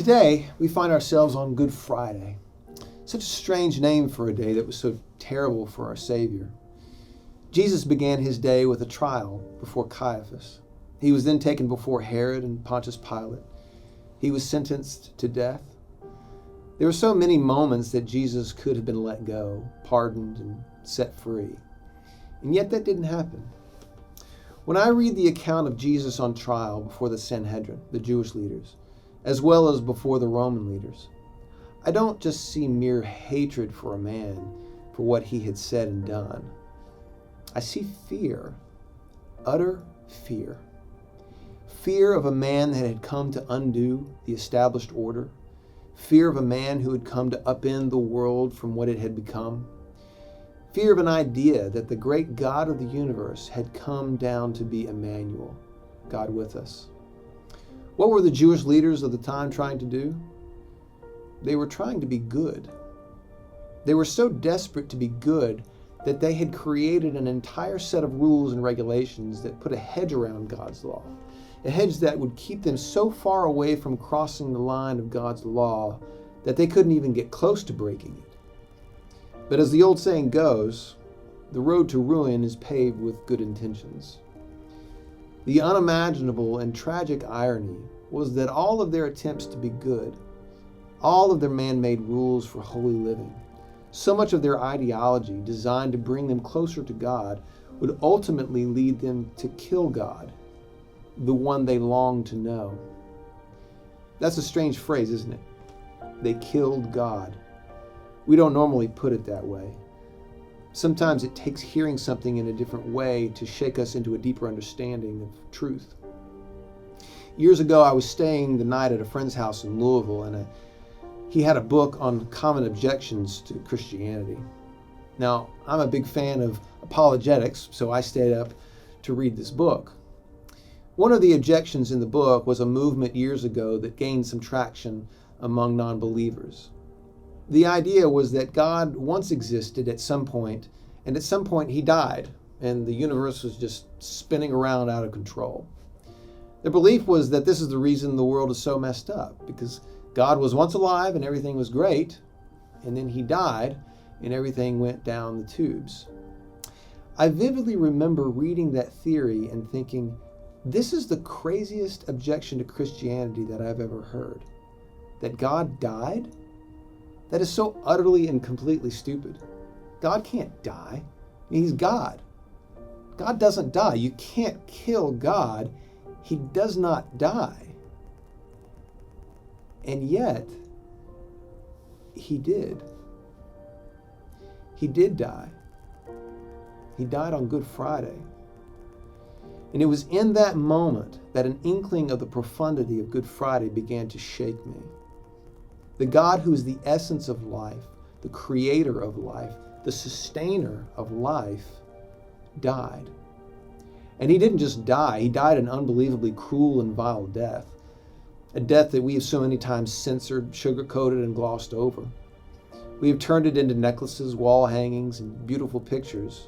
Today, we find ourselves on Good Friday. Such a strange name for a day that was so terrible for our Savior. Jesus began his day with a trial before Caiaphas. He was then taken before Herod and Pontius Pilate. He was sentenced to death. There were so many moments that Jesus could have been let go, pardoned, and set free. And yet that didn't happen. When I read the account of Jesus on trial before the Sanhedrin, the Jewish leaders, as well as before the Roman leaders, I don't just see mere hatred for a man for what he had said and done. I see fear, utter fear. Fear of a man that had come to undo the established order. Fear of a man who had come to upend the world from what it had become. Fear of an idea that the great God of the universe had come down to be Immanuel, God with us. What were the Jewish leaders of the time trying to do? They were trying to be good. They were so desperate to be good that they had created an entire set of rules and regulations that put a hedge around God's law, a hedge that would keep them so far away from crossing the line of God's law that they couldn't even get close to breaking it. But as the old saying goes, the road to ruin is paved with good intentions. The unimaginable and tragic irony was that all of their attempts to be good, all of their man-made rules for holy living, so much of their ideology designed to bring them closer to God would ultimately lead them to kill God, the one they longed to know. That's a strange phrase, isn't it? They killed God. We don't normally put it that way. Sometimes it takes hearing something in a different way to shake us into a deeper understanding of truth. Years ago, I was staying the night at a friend's house in Louisville, and he had a book on common objections to Christianity. Now, I'm a big fan of apologetics, so I stayed up to read this book. One of the objections in the book was a movement years ago that gained some traction among non-believers. The idea was that God once existed at some point, and at some point he died, and the universe was just spinning around out of control. Their belief was that this is the reason the world is so messed up, because God was once alive and everything was great, and then he died and everything went down the tubes. I vividly remember reading that theory and thinking, this is the craziest objection to Christianity that I've ever heard. That God died? That is so utterly and completely stupid. God can't die. He's God. God doesn't die. You can't kill God. He does not die. And yet, he did. He did die. He died on Good Friday. And it was in that moment that an inkling of the profundity of Good Friday began to shake me. The God who is the essence of life, the creator of life, the sustainer of life, died. And he didn't just die, he died an unbelievably cruel and vile death. A death that we have so many times censored, sugar-coated, and glossed over. We have turned it into necklaces, wall hangings, and beautiful pictures.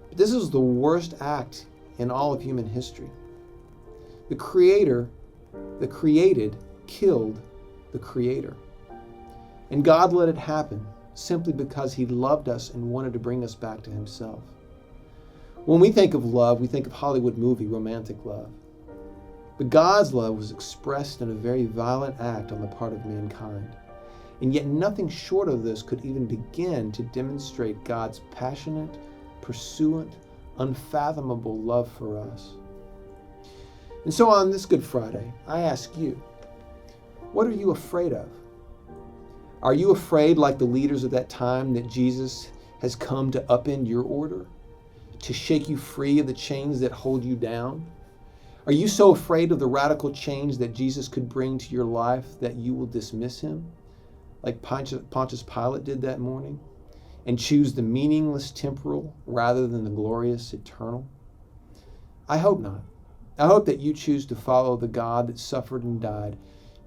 But this is the worst act in all of human history. The creator, the created, killed the creator. And God let it happen simply because he loved us and wanted to bring us back to himself. When we think of love, we think of Hollywood movie romantic love. But God's love was expressed in a very violent act on the part of mankind. And yet nothing short of this could even begin to demonstrate God's passionate, pursuant, unfathomable love for us. And so on this Good Friday, I ask you, what are you afraid of? Are you afraid, like the leaders of that time, that Jesus has come to upend your order, to shake you free of the chains that hold you down? Are you so afraid of the radical change that Jesus could bring to your life that you will dismiss him, like Pontius Pilate did that morning, and choose the meaningless temporal rather than the glorious eternal? I hope not. I hope that you choose to follow the God that suffered and died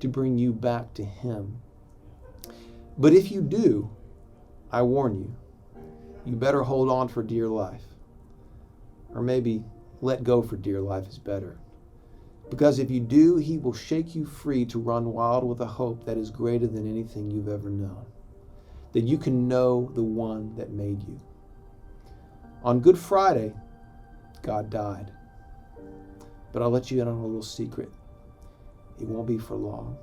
to bring you back to him. But if you do, I warn you, you better hold on for dear life. Or maybe let go for dear life is better. Because if you do, he will shake you free to run wild with a hope that is greater than anything you've ever known. That you can know the one that made you. On Good Friday, God died. But I'll let you in on a little secret. It won't be for long.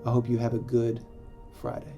I hope you have a good Friday.